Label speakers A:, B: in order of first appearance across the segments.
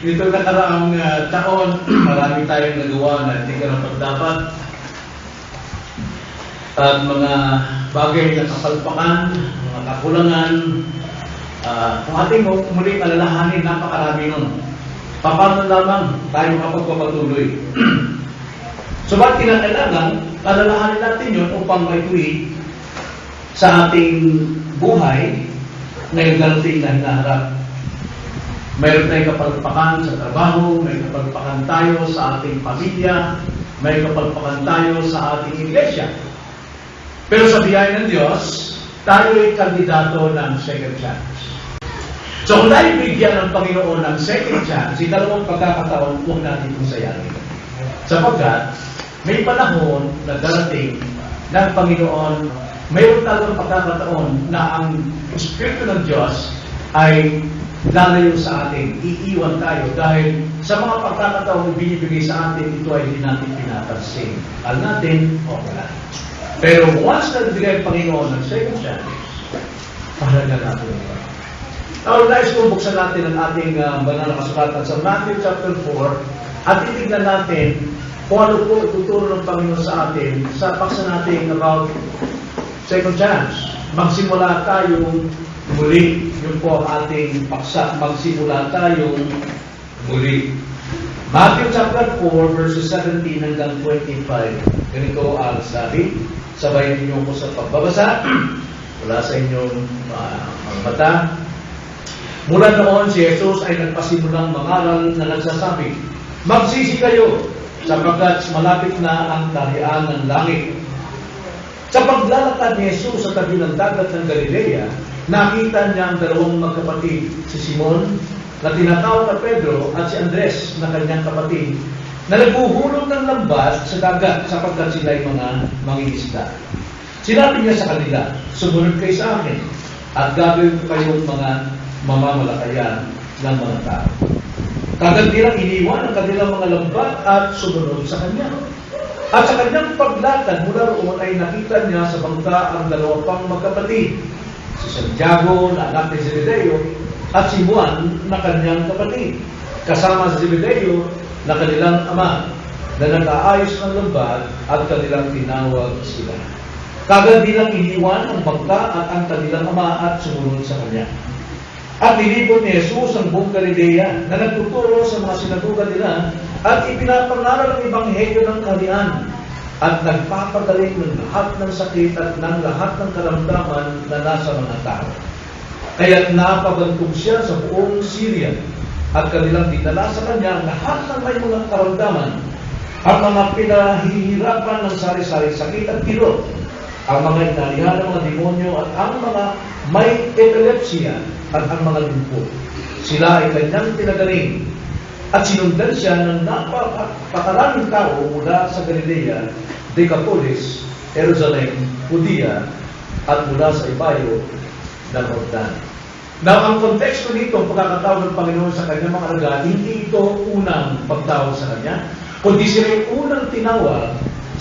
A: Dito nakaraang taon, marami tayong nagawa na hindi karapat-dapat at mga bagay na kapalpakan, mga kakulangan. Kung ating muling alalahanin, napakarami nun. Paano lamang tayo makapagpapatuloy? So ba't kinakailangan, alalahanin natin yun upang maituwi sa ating buhay ngayong darating na hinaharap. Mayroon tayong kapalpakan sa trabaho, may kapalpakan tayo sa ating pamilya, may kapalpakan tayo sa ating iglesia. Pero sa biyaya ng Diyos, tayo ay kandidato ng second chance. So kung tayo bigyan ng Panginoon ng second chance, si dalawang pagkakataon, huwag natin kung sayarin. Sapagkat may panahon na darating ng Panginoon, mayroon talagang pagkakataon na ang Espiritu ng Diyos ay lalayo sa atin, iiwan tayo dahil sa mga pagkakataon na binibigay sa atin, ito ay hindi natin pinapansin. Alam natin, okay lang. Pero once na nabigay ang Panginoon ng second chance, pahalaga natin ito. Now, nais kong buksan natin ang ating banal na kasulatan sa Matthew chapter 4 at titignan natin kung ano po ituturo ng Panginoon sa atin sa paksa natin about second chance. Magsimula tayong muli. Yun po ang ating paksa. Magsimula tayong muli. Matthew chapter 4 verses 17 hanggang 25. Ganito ang sabi. Sabayin niyo ko sa pagbabasa. Wala sa inyong mga mata. Mula noon, si Jesus ay nagpasimulang mangaral na nagsasabi, magsisi kayo, sapagkat malapit na ang kaharian ng langit. Sa paglalakad ni Jesus sa tabi ng dagat ng Galilea, nakita niya ang dalawang magkapatid, si Simon, na tinatawag na Pedro, at si Andres, na kanyang kapatid, na naghuhulog ng lambat sa dagat sapagkat sila ay mga mangingisda. Sinabi niya sa kanila, sumunod kayo sa akin, at gagawin ko kayong mga mamamalakayan ng mga tao. Kagad nilang iniwan ang kanilang mga lambat at sumunod sa kanya. At sa kanyang paglakad mula roon ay nakita niya sa bangka ang dalawa pang magkapatid, si Santiago na anak ni Zebedeo at si Juan na kanyang kapatid, kasama si Zebedeo na kanilang ama, na nag-aayos ng lambat at kanilang tinawag sila. Kagad nilang iniwan ang bangka at ang kanilang ama at sumunod sa kanya. At nilibot ni Jesus ang buong Galilea na nagtuturo sa mga sinagoga nila at ipinapangaral ang ebanghelyo ng kaharian at nagpapagaling ng lahat ng sakit at ng lahat ng karamdaman na nasa mga tao. Kaya't napabantog siya sa buong Syria at kanilang dinala sa kanya ang lahat ng may mga karamdaman, ang mga pinahihirapan ng sari-sari sakit at kirot, ang mga inalihan ng mga demonyo at ang mga may epilepsya at ang mga lumpo. Sila ay kanyang pinagaling at sinundan siya ng napakaraming tao mula sa Galilea, Decapolis, Jerusalem, Judea at mula sa ibayo ng Jordan. Now, ang konteksto nito, ang pagkakatawag ng Panginoon sa kanyang mga alagad, hindi ito unang pagtawag sa kanya, kundi sila yung unang tinawag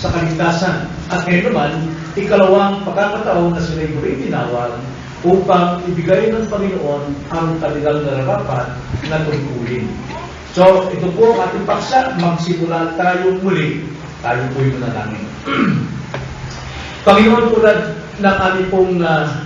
A: sa kaligtasan. At ngayon naman, ikalawang pagkakataon na sila yung tinawag upang ibigay ng Panginoon ang kanilang nararapat na tungkulin. So, ito po ang ating paksa. Magsimula tayo muli. Tayo po yung manalangin. Panginoon, tulad ng aming pong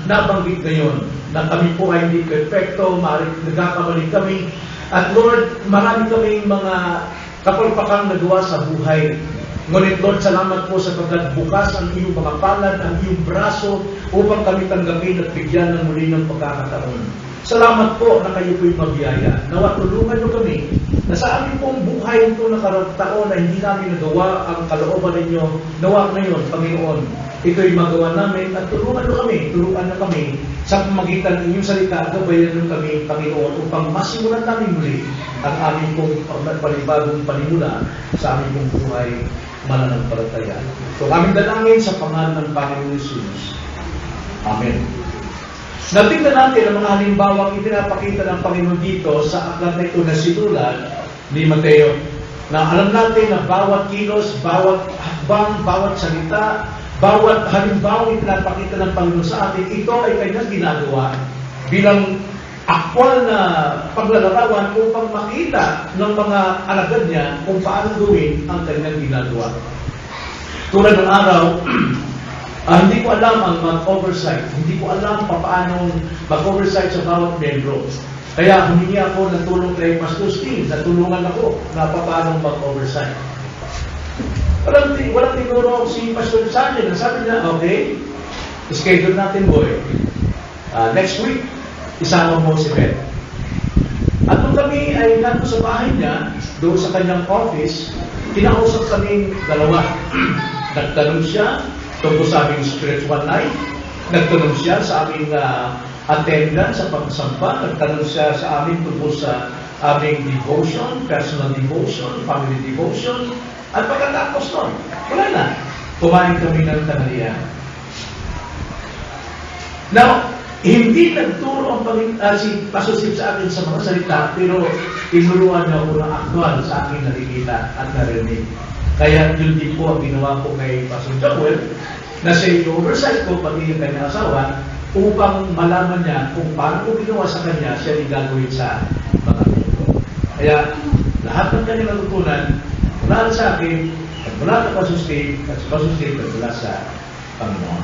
A: nabanggit ngayon, na kami po ay hindi perfecto, nagkakamali kami. At Lord, marami kaming mga kapalpakang nagawa sa buhay. Ngunit Lord, salamat po sapagkat bukas ang iyong mga palad, ang iyong braso upang kami tanggapin at bigyan ng muli ng pagkakataon. Salamat po na kayo po'y mabiyaya. Nawa, tulungan niyo kami na sa aming pong buhay ito na taon na hindi namin nagawa ang kalooban ninyo. Nawa ngayon, Panginoon, ito'y magawa namin at turuan na kami sa pamagitan ng inyong salita, gabayan nyo kami, Panginoon, upang masimulan namin muli ang aming pong panibagong panimula sa aming pong buhay mananampalataya. So, aming dalangin sa pangalan ng Panginoon Jesus. Amen. Natingnan natin ang mga halimbawang ipinapakita ng Panginoon dito sa aklat na ito na sinulat ni Mateo. Na alam natin na bawat kilos, bawat hakbang, bawat salita, bawat halimbawang ipinapakita ng Panginoon sa atin, ito ay kanyang ginagawa bilang aktwal na paglalarawan upang makita ng mga alagad niya kung paano gawin ang kanyang ginagawa. Tulad ng araw, hindi ko alam ang mag-oversight. Hindi ko alam paano mag-oversight sa bawat membro. Kaya humingi ako ng tulong kay Pastor Steve. Natulungan ako na paano mag-oversight. Walang tinuro si Pastor sa akin. Sabi niya, okay, schedule natin, boy. Next week, isama mo si Beth. At nung kami ay nandun sa bahay niya, doon sa kanyang office, kinausap kaming dalawa. Nagtanong siya tungkol sa aming spiritual life. Nagtanong siya sa aming attendance sa pagsampa. Nagtanong siya sa amin tungkol sa aming devotion, personal devotion, family devotion. At pagkatapos nun, wala na. Kumain kami ng tanghalian. Now, hindi nagturo si Pastor Steve sa akin sa mga salita, pero tinuruan niya ako ng aktwal sa akin nakikita at narinig. Kaya yun din po ang ginawa ko kay Pastor Joel, na siya oversight ko, pati yung kanyang asawa, upang malaman niya kung paano ko ginawa sa kanya, siya rin gagawin sa mga ito. Kaya lahat ng kanyang natutunan, mula sa akin, at mula sa Pastor Steve, at sa Pastor Steve, at mula sa Panginoon.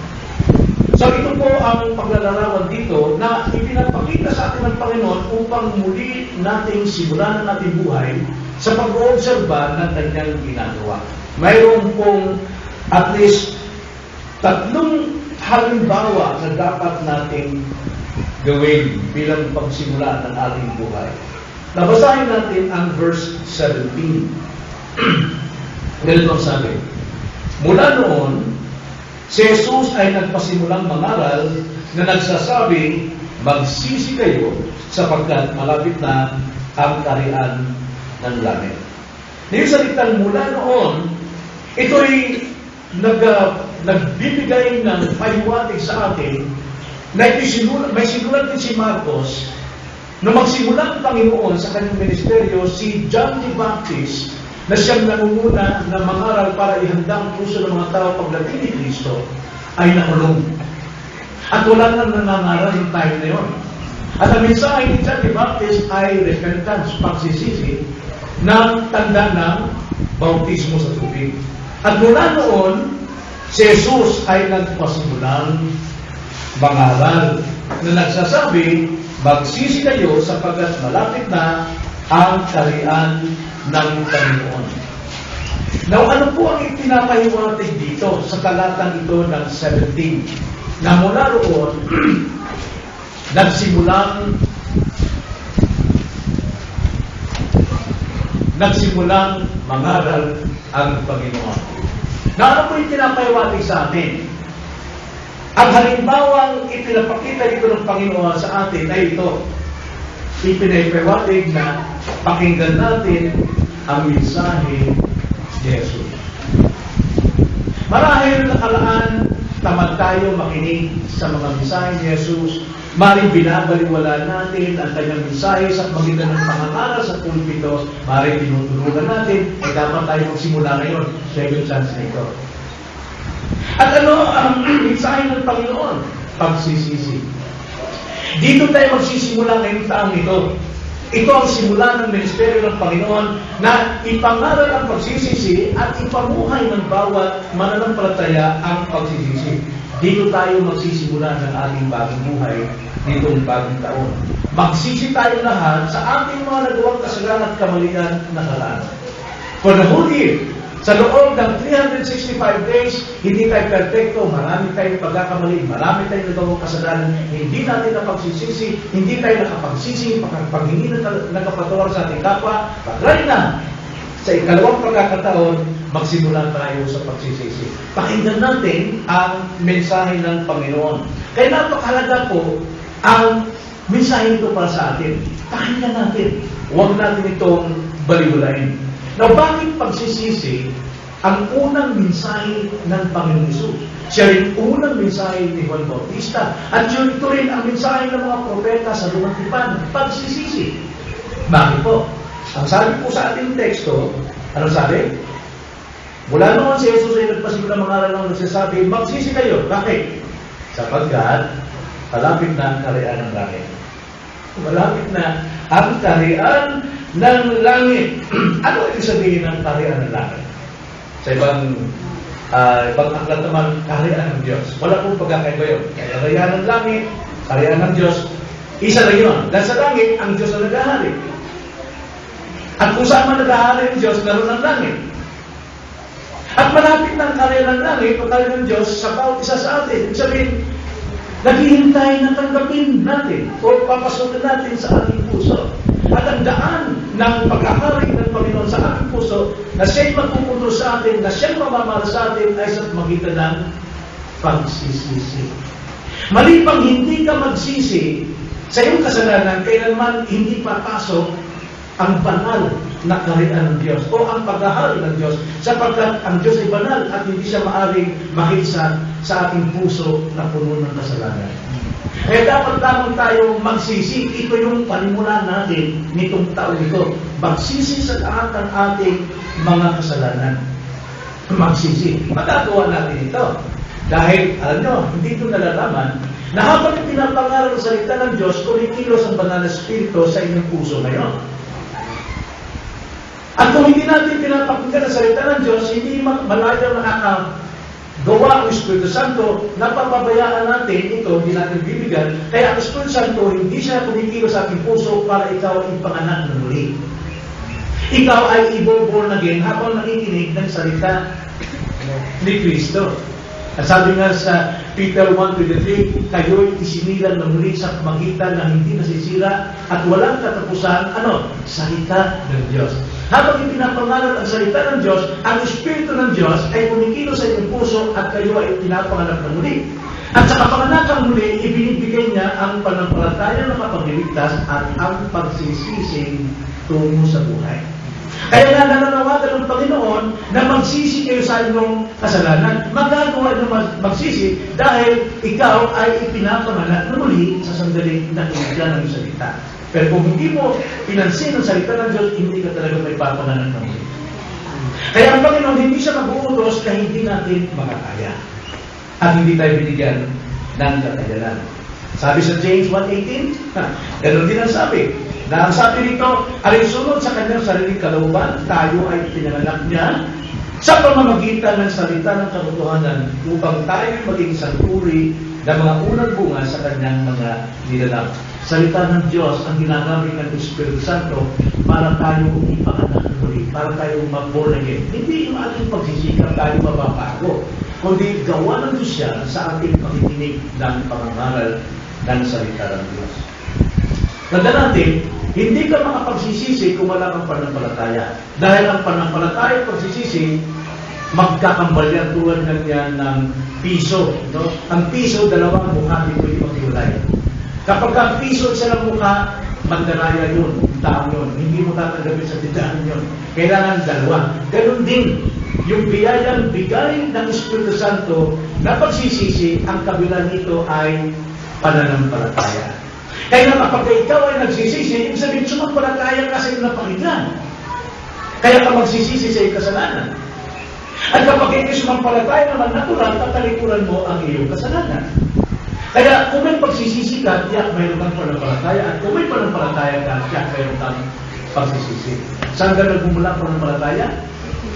A: So ito po ang paglalarawan dito na ipinapakita sa atin ng Panginoon upang muli nating simulan ang ating buhay sa pag-oobserba ng kanyang ginagawa. Mayroon pong at least 3 halimbawa na dapat nating gawin bilang pagsimula ng ating buhay. Nabasahin natin ang verse 17. Ganito ang sabi. Mula noon, si Jesus ay nagpasimulang mangaral na nagsasabing, magsisi kayo sapagkat malapit na ang kaharian ng langit. Yung salitang mula noon, ito'y nagbibigay ng paliwanag sa atin na may sinulat din si Marcos na magsimula ang Panginoon sa kanyang ministeryo si John the Baptist na siyang nangunguna na mangaral para ihanda ang puso ng mga tao pagdating ni Kristo, ay nakulong. At wala nang nangangaral yung time na yun. At ang mensahe ni John the Baptist ay repentance, pagsisisi, ng tanda ng bautismo sa tubig. At mula noon, si Jesus ay nagpasimulang mangaral na nagsasabi, magsisi kayo sapagkat malapit na ang kaharian ng Panginoon. Now, ano po ang ipinapahiwatig dito sa talatang ito ng 17? Na mula roon, nagsimulang mangaral ang Panginoon. Na ano po yung pinapahiwatig sa atin? Ang halimbawang ipinapakita dito ng Panginoon sa atin ay ito. Ipinapahiwatig na pakinggan natin ang mensahe ni Jesus. Marahil nakalaan, tamad tayo makinig sa mga mensahe ni Jesus. Maring binabaliwala natin ang kanyang mensahe sa magitan ng pangangaral sa pulpito. Maring tinutulungan natin, ay dapat tayo magsimula ngayon. 7 chance na ito. At ano ang mensahe ng Panginoon? Pagsisisi. Dito tayo magsisimula ngayong taong ito. Ito ang simula ng ministeryo ng Panginoon na ipangaral ang pagsisisi at ipamuhay ng bawat mananampalataya ang pagsisisi. Dito tayo magsisimula ng ating bagong buhay nitong bagong taon. Magsisi tayo lahat sa ating mga nagawang kasalanan at kamalian na nakaraan. For the whole year, sa loob ng 365 days, hindi tayo perfecto, marami tayong pagkakamali, marami tayong nagawang kasalanan, hindi natin napagsisisi, hindi tayo nakapagsisi, paghingi ng kapatawaran sa ating kapwa, pagray na, sa ikalawang pagkakataon, magsimula tayo sa pagsisisi. Pakinggan natin ang mensahe ng Panginoon. Kaya napakahalaga po ang mensahe ito para sa atin. Pakinggan natin. Huwag natin itong baliwalain. Now, bakit pagsisisi ang unang mensahe ng Panginoon Hesus? Siya rin unang mensahe ni Juan Bautista. At ito rin ang mensahe ng mga propeta sa lumang tipan, pagsisisi. Bakit po? Ang sabi po sa ating teksto, ano sabi? Mula noon si Jesus ay nagpasimula mangaral ng nagsasabi, magsisi kayo. Bakit? Sapagkat malapit na ang kaharian ng langit. Malapit na ang kaharian ng langit. Ano ibig sabihin ng kaharian ng langit? Sa ibang aklat naman, kaharian ng Diyos. Wala pong pagkakaiba yun. Kaharian ng langit, kaharian ng Diyos, isa lang yun. Dahil sa langit, ang Diyos ang naghahari. At kung saan man naghahari ang Diyos, naroon ang langit. At malapit ng kaharian ng langit, o kaharian ng Diyos, sa bawat isa sa atin. Ibig sabihin, naghihintay na tanggapin natin o papasukin natin sa ating puso. At ang daan ng paghahari ng Panginoon sa ating puso na siya'y magpupunto sa atin, na siya'y mamamahal sa atin ay sa magitan ng pagsisisi. Mali pang hindi ka magsisi sa iyong kasalanan, kailanman hindi papasok ang banal na kaharian ng Diyos o ang paghahari ng Diyos, sapagkat ang Diyos ay banal at hindi siya maaring makisa sa ating puso na puno ng kasalanan. Kaya dapat lamang tayong magsisi. Ito yung panimulan natin nitong taon ito. Magsisi sa lahat ng ating mga kasalanan. Magsisi. Magagawa natin ito. Dahil, alam nyo, hindi ito nalalaman na habang pinapangaral ang salita ng Diyos, kumikilos ang banal na Espiritu sa inyong puso ngayon. At kung hindi natin pinapakinggan ang salita ng Diyos, hindi malayo nakakagawa ang Espiritu Santo, napapabayaan natin ito, hindi natin bibigyan. Kaya ang Espiritu Santo, hindi siya kumikilos sa ating puso para ikaw ay ipanganak na muli. Ikaw ay i-born again habang nakikinig ng salita ni Kristo. At sabi nga sa Peter 1:23, kayo'y isinilang na muli sa pamagitan na hindi nasisira at walang katapusan, salita ng Diyos. Habang ipinapangalan ang salita ng Diyos, ang Espiritu ng Diyos ay kumikilos sa inyong puso at kayo ay pinapanganak na muli. At sa kapanganakang muli, ibinibigay niya ang pananampalataya na makapagliligtas at ang pagsisising tungo sa buhay. Kaya nga nananawagan ng Panginoon na magsisi kayo sa inyong kasalanan. Magagawa na magsisi dahil ikaw ay ipinapanganak na muli sa sandaling nakikinig ng salita. Pero kung hindi mo pinansin ang salita ng Diyos, hindi ka talaga may papanganak na muli. Kaya ang Panginoon hindi siya mag-uutos na hindi natin makakaya. At hindi tayo binigyan ng kakayanan. Sabi sa James 1:18, ganoon din ang sabi. Na ang sabi nito, alinsunod sa kanyang sariling kalooban, tayo ay pinanganak niya sa pamamagitan ng salita ng katotohanan upang tayo maging santuri ng mga unang bunga sa kanyang mga nilalang. Salita ng Diyos ang ginagamit ng Espiritu Santo para tayo ipanganak muli, para tayo mag-born again. Hindi yung ating pagsisikap tayo mababago, kundi gawa ng Diyos siya sa ating pakikinig ng pangangaral ng salita ng Diyos. Tanda natin, hindi ka makapagsisisi kung wala kang pananampalataya. Dahil ang pananampalataya at pagsisisi, magkakambal yan tulad ng piso. No? Ang piso, dalawang mukha, hindi pwede maghiwalay. Kapag ang piso isa lang mukha, mandaraya yun, taong yun. Hindi mo tatanggapin sa tindahan yun. Kailangan dalawa. Ganon din, yung biyayang bigay ng Espiritu Santo na pagsisisi, ang kabila nito ay pananampalataya. Kaya kapag ikaw ay nagsisisi, ibig sabihin, sumampalataya ka sa iyong napakinggan. Kaya ka magsisisi sa iyong kasalanan. At kapag ikaw sumampalataya naman, natural, tatalikuran mo ang iyong kasalanan. Kaya kung may pagsisisi ka, tiyak mayroon kang panampalataya. At kung may panampalataya ka, tiyak mayroon kang pagsisisi. Saan ka nagmumula ang panampalataya?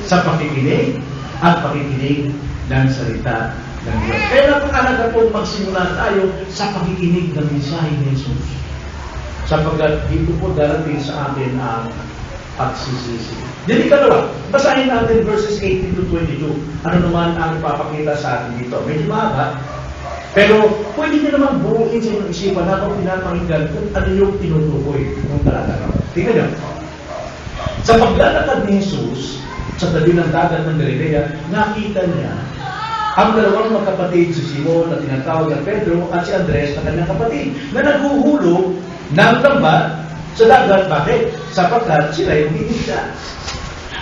A: Sa pakikinig at pakikinig ng salita ng Diyos. Kaya napakalaga po magsimula tayo sa pakikinig ng mensahe ni Jesus. Sapagkat dito po darating sa atin ang pagsisisi. Dili kalawa, basahin natin verses 18 to 22. Ano naman ang ipapakita sa atin dito? Medyo mahaba, pero pwede nyo naman buuin sa inyong isipan habang pinapakinggan kung ano yung tinutukoy ng talata. Tingnan nyo. Sa paglalakad ni Jesus sa tabi ng dagat ng Galilea, nakita niya ang dalawang magkapatid, si Simon na tinatawag na Pedro at si Andres na kanyang kapatid, na naghuhulog ng lambat sa dagat. Bakit? Sapagkat sila yung inisda.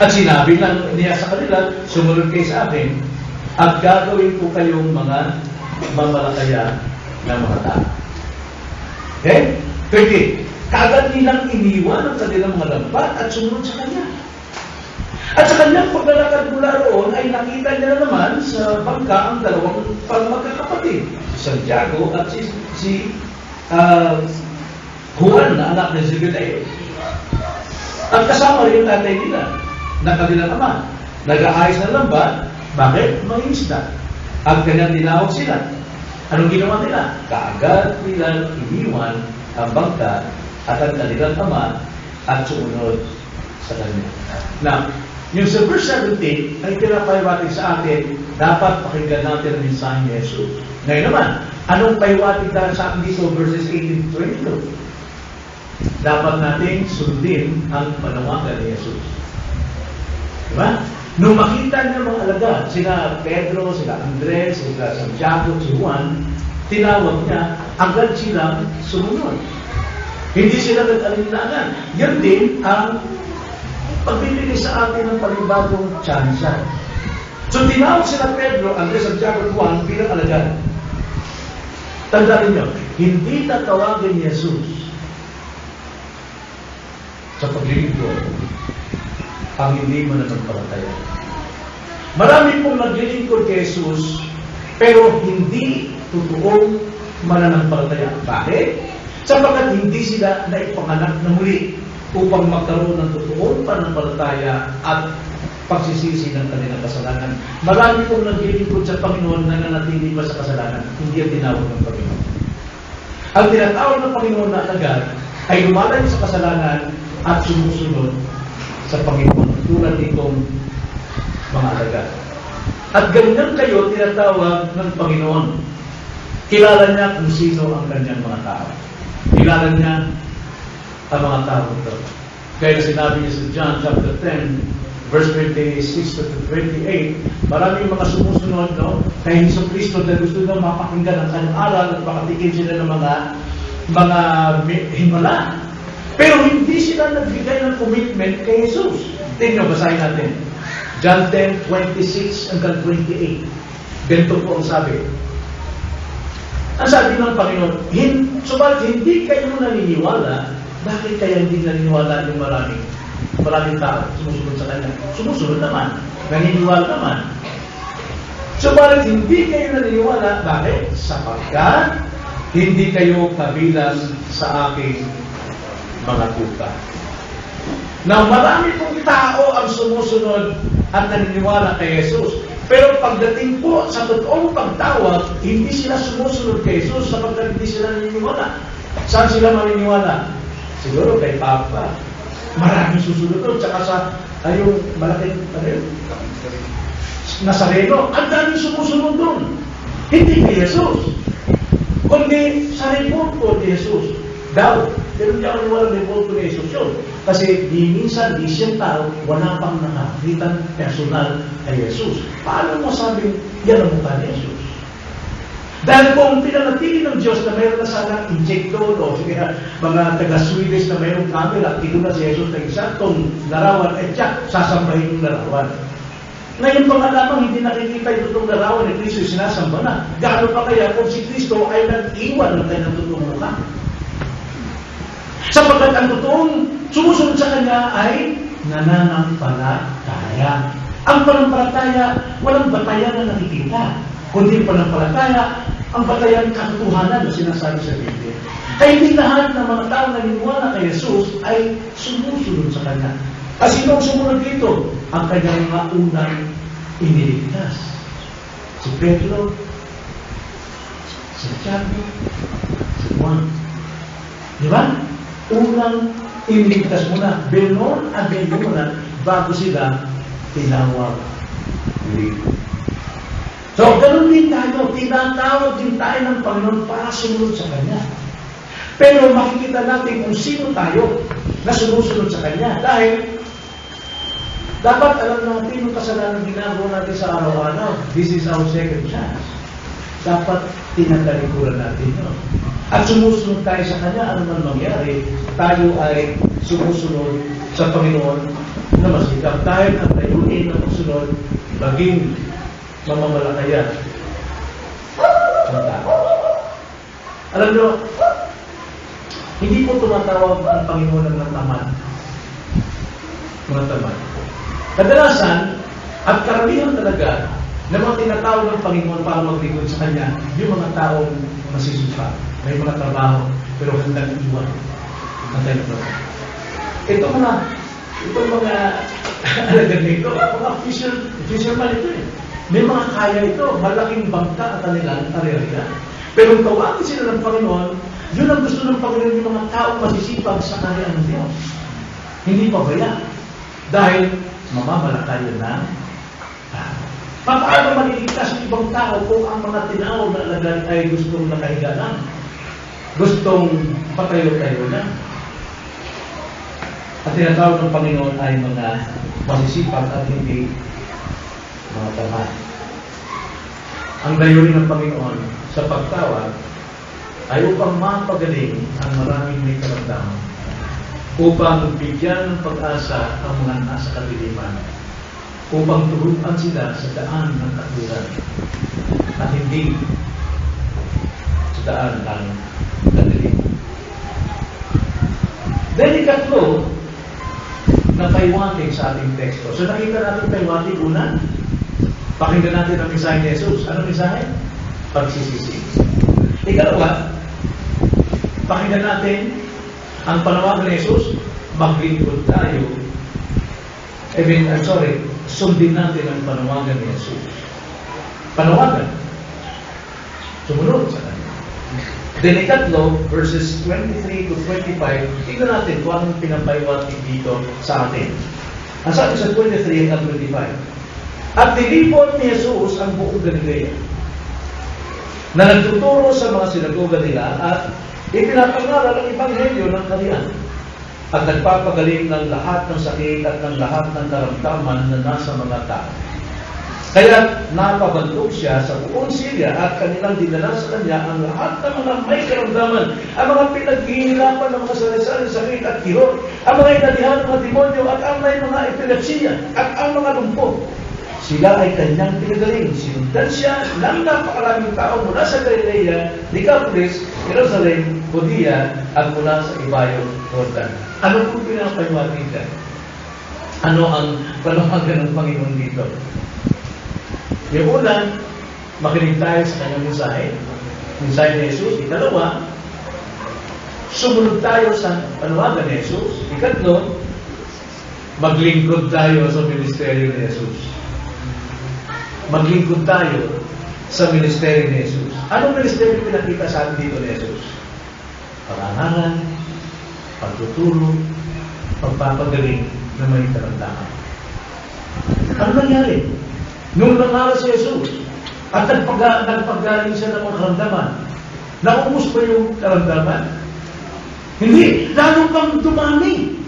A: At sinabi niya sa kanila, sumunod kayo sa akin at gagawin ko kayong mga mamalakaya na mga tao. Okay? 20. Kaagad nilang iniwan ang kanilang mga lambat at sumunod sa kanya. At sa kanyang paglalakad mula roon ay nakita niya na naman sa bangka ang dalawang magkakapatid, si Santiago at si Juan na anak ng Zebedeo. At kasama rin yung tatay nila, na kanilang ama. Nag-aayos ng lambat, bakit? Mangingisda. At kanyang tinawag sila. Anong ginawa nila? Kaagad nilang iniwan ang bangka at ang kanilang ama at sumunod sa kanila. Now, yung sa verse 17, ay pinapahiwatig sa atin, dapat pakinggan natin ang mensahe ni Jesus. Ngayon naman, anong pahiwatig dahil sa atin dito, verses 18 to 22? Dapat natin sundin ang panawagan ni Jesus. Diba? Nung makita niya mga alagad, sila Pedro, sila Andres, sila Santiago, si Juan, tinawag niya, agad silang sumunod. Hindi sila nag-alinlangan. Yan din ang pagbibigay sa atin ng panibagong tsansa. So tinawag sila Pedro, Andres, Santiago, Juan bilang alagad. Tandaan niyo, hindi tatawagin ni Jesus sa paglilingkod ang hindi mananampalataya. Marami pong naglilingkod kay Jesus, pero hindi totoong mananampalataya. Bakit? Sapagkat hindi sila naipanganak na muli upang magkaroon ng totoong pananampalataya at pagsisisi ng kanilang kasalanan. Marami pong naglilingkod sa Panginoon na nanatili pa sa kasalanan. Hindi ang tinawag ng Panginoon. Ang tinatawag ng Panginoon na agad ay lumalayo sa kasalanan at sumusunod sa Panginoon tulad nitong mga alagad. At ganyan kayo tinatawag ng Panginoon. Kilala niya kung sino ang kanyang mga tao. Kilala niya ang mga tao ito. Kaya sinabi niya sa John chapter 10, verse 26 to 28, maraming mga sumusunod kay Jesucristo na gusto na mapakinggan ang kanyang aral at makatikin sila ng mga himala. Pero hindi sila nagbigay ng commitment kay Jesus. Tingnan, basahin natin. John 10, 26 hanggang 28. Ganito po ang sabi. Ang sabi ng Panginoon, subalit hindi kayo naniniwala, bakit kaya hindi naniniwala yung maraming tao sumusunod sa Kanya? Sumusunod naman. Naniniwala naman. Subalit hindi kayo naniniwala, bakit? Sapagkat hindi kayo kabilang sa aking mga tupa. Na marami pong tao ang sumusunod at naniniwala kay Jesus. Pero pagdating po sa totoong pagtawag, hindi sila sumusunod kay Jesus sapagkat hindi sila naniniwala. Saan sila maniniwala? Siguro kay Papa. Maraming susunod doon. Tsaka sa yung malaking Nazareno. Ang daming sumusunod doon. Hindi kay Jesus. Kundi sa report ni Jesus. Daw. Pero hindi ako niwala report ni Jesus yun. Kasi minsan, di siyang tao, wala pang nakakitang personal kay Jesus. Paano mo sabing yan ang mukha ni Jesus? Dahil kung pinanatili ng Diyos na mayroon na sanang injector o sige, mga taga-Swedish na mayroong camera, tinuna si Jesus na eksaktong larawan, tiyak, sasambahin yung larawan. Ngayon pa nga lamang hindi nakikita yung totoong larawan ni Kristo yung sinasamba na. Gaano pa kaya kung si Kristo ay nag-iwan ng kanyang totoong mukha? Sapagkat ang totoong sumusunod sa Kanya ay nananampalataya. Ang panampalataya, walang batayan na nakikita. Kundi panampalataya, ang batayan katotohanan na sinasabi sa Biblia. Kaya hindi lahat ng mga tao na niniwala kay Jesus ay sumusunod sa Kanya. Kasi nung sumunod dito, ang Kanyang mga unang iniligtas. Si Pedro, si Santiago, si Juan. Di ba? Unang iniligtas muna. Benon at muna bago sila tinawag dito. So, ganun din tayo. Tinatawag din tayo ng Panginoon para sumunod sa Kanya. Pero makikita natin kung sino tayo na sumusunod sa Kanya. Dahil, dapat alam natin yung kasalanan ginagawa natin sa araw-araw. This is our second chance. Dapat tinatalikuran natin yun. At sumusunod tayo sa Kanya, ano man mangyari, tayo ay sumusunod sa Panginoon na masikap. Dahil ang layunin na pagsunod, maging mamamalakaya ng tao. Alam nyo, hindi po tumatawag ang Panginoon ng tamad. Mga tamad. Kadalasan, at karamihan talaga, na mga tinatawag ng Panginoon para maglingkod sa Kanya, yung mga taong masisuka, may mga trabaho, pero handang iwan. Antay na po. Itong mga alagad nito, mga fisherman ito eh. May mga kaya ito, malaking bangka at kanilang arerya. Pero tawagin sila ng Panginoon, yun ang gusto ng Panginoon yung mga taong masisipag sa kanya ng Diyos. Hindi pabaya. Dahil mamamalakay yun na paano maliligtas ng ibang tao kung ang mga tinawag na alagad ay gustong nakahiga lang? Gustong patayo-tayo lang? At tinatawag ng Panginoon ay mga masisipag at hindi mga tamad. Ang layunin ng Panginoon sa pagtawag ay upang mapagaling ang maraming may karamdaman, upang bigyan ng pag-asa ang mga nasa kadiliman, upang turuan sila sa daan ng katwiran at hindi sa daan ng kadiliman. Then ikatlo na paiwating sa ating teksto. So nakita natin paiwating una. Pakinggan natin ang mensahe ni Jesus. Ano mensahe? Pagsisisi. Ikalawa, pakinggan natin ang panawagan ni Jesus. Maglingkod tayo. Sundin natin ang panawagan ni Jesus. Panawagan. Sumunod sa kanya. Then ikatlo, verses 23 to 25, tignan natin kung anong pinapaiwating dito sa atin. Ang sabi sa 23 at 25, at nilipot ni Jesus ang buong Galilea, na nagtuturo sa mga sinagoga nila at ipinapangaral ang ebanghelyo ng Kaharian, at nagpapagaling ng lahat ng sakit at ng lahat ng karamdaman na nasa mga tao. Kaya napabandog siya sa buong Syria at kanilang dinala sa kanya ang lahat ng mga may karamdaman, ang mga pinaghihirapan ng mga sari-sari sakit at kirot, ang mga inalihan ng mga demonyo at ang may mga epilepsiya at ang mga lumpo. Sila ay kanyang pinagaling. Sinundan siya ng napakaraming tao mula sa Galilea, Decapolis, Jerusalem, Judea at mula sa Ibayong Jordan. Ano po pinapaiwating dyan? Ano ang panawagan ng Panginoon dito? Yung una, makinig tayo sa kanyang mensahe. Mensahe ni Jesus. Ikalawa, sumunod tayo sa panawagan ni Jesus. Ikatlo, maglingkod tayo sa ministeryo ni Jesus. Maglingkod tayo sa ministeryo ni Jesus. Anong ministeryo pinakita sa atin dito ni Jesus? Parangalan, pagtuturo, pagpapagaling na may karamdaman. Ano nangyari? Nung nangaral si Jesus at nagpagaling siya ng mga karamdaman, naubos ba yung karamdaman? Hindi, lalo pang dumami.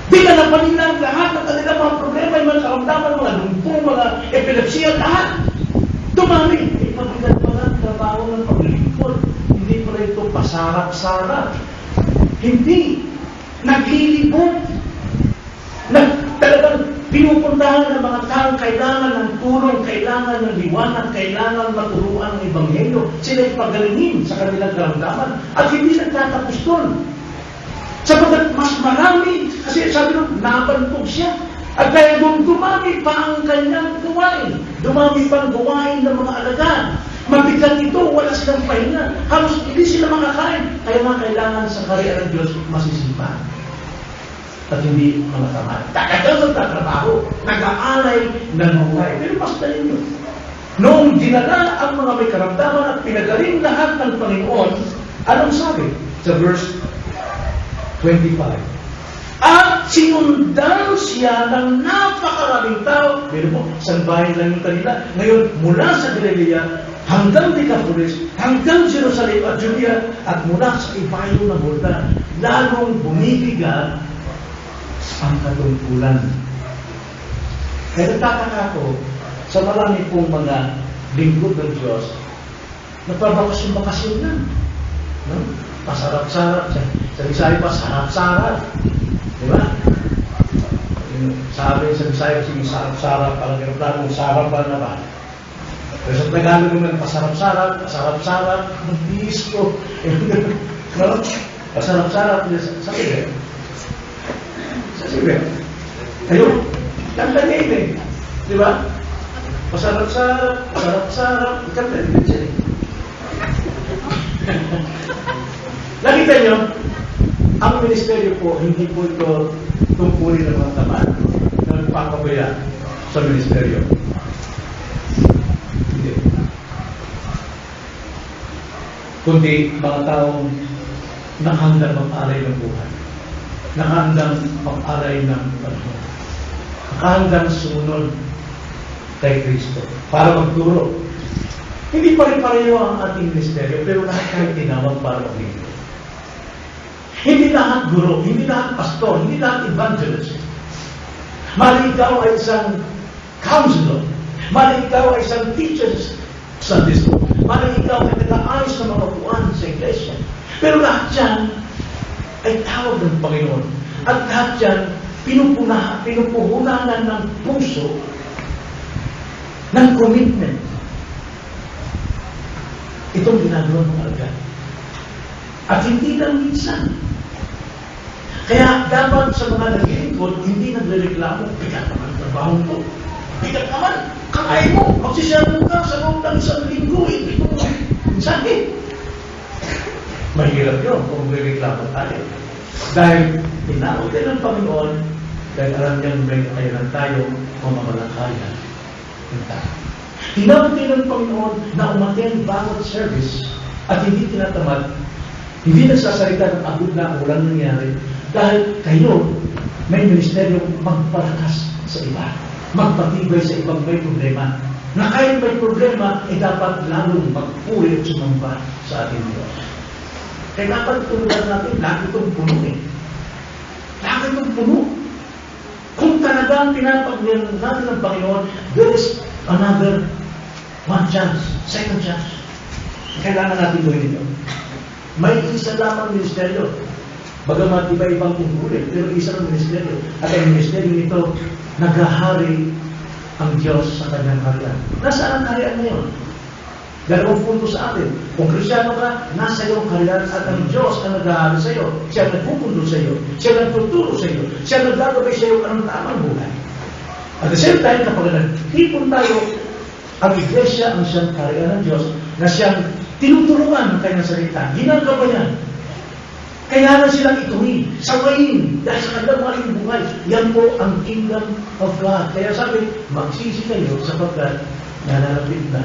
A: Di ka napalinang lahat ng kanilang mga problema, yung mga karamdaman, mga lumpo, mga epilepsiya, lahat. Dumami. Mabigat pala ang trabaho ng paglilingkod. Hindi pala ito pasarap-sarap. Hindi. Naglilipot. Talagang pinupuntahan ng mga taong kailangan ng tulong, kailangan ng liwanag, kailangan maturuan ng ebanghelyo. Sila ipagalingin sa kanilang karamdaman at hindi nagtatapos doon. Sapagat mas marami, kasi sabi nung nabantog siya. At kaya doon dumami pa ang kanyang gawain. Dumami pa ang gawain ng mga alagad. Mabigat ito, wala silang pahinga. Halos hindi sila makakain. Kaya mga kailangan sa kaharian ng Diyos masisipan. At hindi mga tamad. Takatang sa trabaho, nag-aalay ng buhay. Pero mas dali nyo. Noong dinala ang mga may karamdaman at pinagaling lahat ng Panginoon, anong sabi? Sa verse 25. At sinundan siya ng napakaraming tao. Pero po, isang bahay lang yung kanila. Ngayon, mula sa Galilea, hanggang Decapolis, hanggang Jerusalem at Judea, at mula sa Ibayong ng Jordan, lalong bumibigat ang katungkulan. Kaya nagtataka ko sa marami pong mga lingkod ng Diyos, nagpabakasyon-bakasyon na. No? Pasarap-sarap. Sa Bisaya pa, sarap-sarap. Diba? Sabi sa Bisaya, sige, sarap-sarap. Parang gano'n, sarap ba na ba? Pero sa Tagalog naman, pasarap-sarap, pasarap-sarap, magbihis ko. No? Pasarap-sarap. Sabi ba? Sabi ba? Ayun, kanta niya yun eh. Diba? Pasarap-sarap, pasarap-sarap, kanta niya siya eh. Nakita nyo, ang ministeryo po, hindi po ito tungkulin ng mga tamad na nagpapabaya sa ministeryo. Hindi. Kundi mga taong nakahandang mag-alay ng buhay. Nakahandang mag-alay ng panahon. Nakahandang sumunod kay Kristo para magturo. Hindi pare-pareho ang ating ministeryo, pero lahat kayo tinawag para maglingkod. Hindi lahat guro, hindi lahat pastor, hindi lahat evangelist. Mali ikaw ay isang counselor, mali ikaw ay isang teacher sa Sunday school, mali ikaw ay nag-aayos ng mga buwan sa iglesia. Pero lahat yan ay tawag ng Panginoon. At lahat yan pinupuhunanan ng puso ng commitment. Itong ginagawa ng alagad. At hindi lang minsan. Kaya dapat sa mga naglilingkod, hindi nagrereklamo, bigat naman ang trabaho ko. Bigat naman, kakay mo, magsisiyarong ka sa loob ng isang linggo, hindi mo sakit. Mahirap yun kung rereklamo tayo. Dahil tinawag din ng Panginoon, dahil alam niyang may kakayanan tayo, mamamalakaya ng tao. Tinawag din ng Panginoon na umattend bawat service at hindi tinatamad, hindi nagsasalita ng abot na walang nangyari dahil kayo may ministeryong magpalakas sa iba, magpatibay sa ibang may problema. Na kahit may problema, dapat lalong magpuri at sumamba sa ating Diyos. Kaya dapat itulungan natin, lagi itong puno eh. Lagi itong puno. Kung talagang pinapagyan natin ng Panginoon, there is another one chance, second chance. Kailangan natin gawin ito. May isa lamang ministeryo. Bagamat iba-ibang tungkulin, pero isa ng ministeryo. At ang ministeryo nito, naghahari ang Diyos sa kanyang harian. Nasaan ang harian ngayon? Dalawang punto sa atin. Kung Kristiyano ka, nasa iyong harian at ang Diyos ang naghahari sa iyo. Siya ang nagpupundo sa iyo. Siya ang nagtuturo sa iyo. Siya ang naggagabay sa iyo anong tamang buhay. At the same time, kapag nagtipon tayo, ang iglesia ang siyang harian ng Diyos na siyang tinutulungan ng kanyang salita. Ginagabayan. Kailangan silang ituwin, sawayin, dahil sa kanilang maling buhay. Yan po ang kingdom of God. Kaya sabi, magsisi kayo sapagkat nalalapit na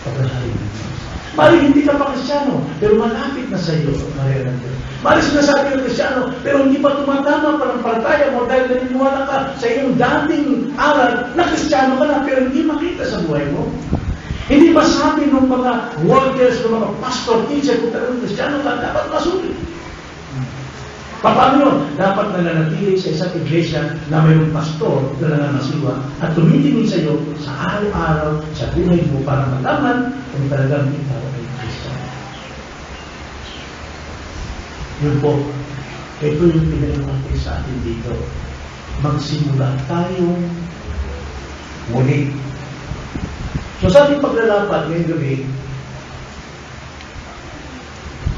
A: paghahalin ng Diyos. Mali hindi ka pa Kristiyano, pero malapit na sa iyo ang harian ng Diyos. Mali sinasabi ng Kristiyano, pero hindi pa tumatama panampalataya mo dahil naniniwala ka sa iyong dating aral na Kristiyano ka na, pero hindi makita sa buhay mo. Hindi masabi ng mga workers, ng mga pastor, teacher, kung talagang Kristiyano ka, dapat masulit. Paano yun? Dapat nananatili sa isang iglesia na mayroong pastor na nananasiwa at tumitingin sa iyo sa araw-araw sa buhay mo para malaman kung talagang ikaw ay Kristiyano. Yun po, ito yung pinag-umatay sa atin dito. Magsimula tayong muli. So sa ating paglalapad ngayong gabi,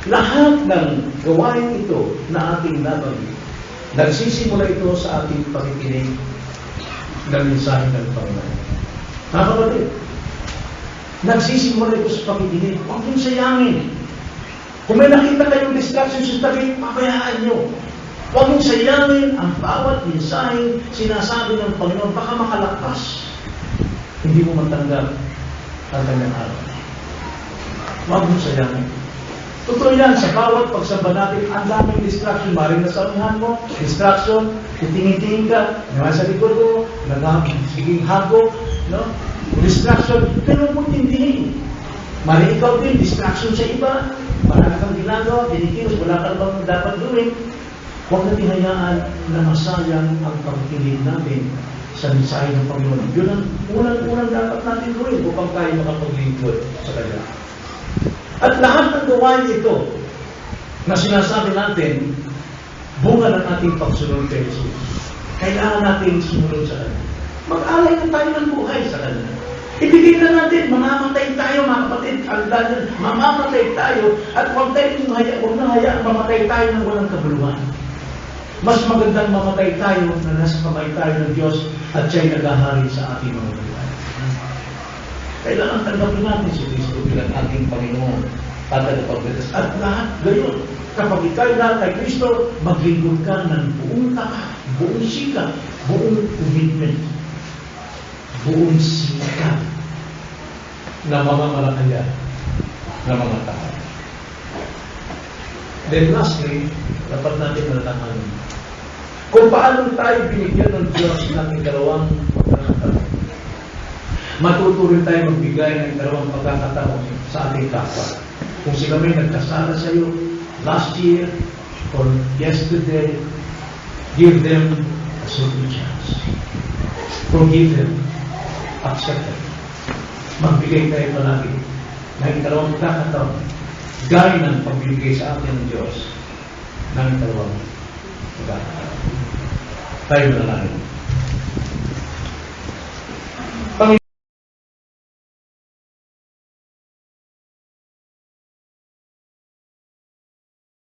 A: lahat ng gawain ito na ating nabanggit, nagsisimula ito sa ating pakikinig ng mensahe ng Panginoon. Mga kapatid, nagsisimula ito sa pakikinig. Huwag niyong sayangin. Kung may nakita kayong distraction sa tabi, pabayaan niyo. Huwag niyong sayangin ang bawat mensahe sinasabi ng Panginoon. Baka makalakpas. Hindi mo matanggap ang kanyang araw. Huwag niyong sayangin. Totoo yan, sa bawat pagsamba natin, ang daming distraction. Maring nasamihan mo, distraction, titingin-tingin ka, naman sa likod mo, nagiging hago, no? Distraction, pero huwag tindihin. Maring ikaw din, distraction sa iba, marami kang ginagawa, dinikilos, wala kang bang dapat gawin. Huwag natin hayaan na masayang ang pagkikinig natin sa mensahe ng Panginoon. Yun ang unang dapat natin gawin upang tayo makapaglingkod sa Kanya. At lahat ng gawain ito na sinasabi natin, bunga ng ating pagsunod kay Jesus. Kailangan natin sumunod sa Kanya. Mag-alay na tayo ng buhay sa Kanya. Ibigay na natin, mamamatay tayo mga kapatid, mamamatay tayo at huwag na hayaan mamatay tayo ng walang kabuluhan. Mas magandang mamatay tayo na nasa kamay tayo ng Diyos at siya'y naghahari sa ating mga buhay. Kailangan tanggapin natin si Kristo bilang ating Panginoon at tagapagligtas. At lahat gayon kapag ikaw na kay Kristo, maglingkod ka ng buong tapat, buong sikap, buong commitment, buong sikap na mamamalakaya ng mga tao. Then lastly, dapat natin malalaman kung paano tayo binigyan ng Diyos ng ikalawang pagkakataon. Matutuloy tayo magbigay ng ikalawang pagkakataon sa ating kapwa. Kung sila may nagkasala sa iyo last year or yesterday, give them a second chance. Forgive them. Accept them. Magbigay tayo palagi ng ikalawang pagkakataon gaya ng pagbibigay sa atin ng Diyos ng ikalawang pagkakataon. Tayo na lang.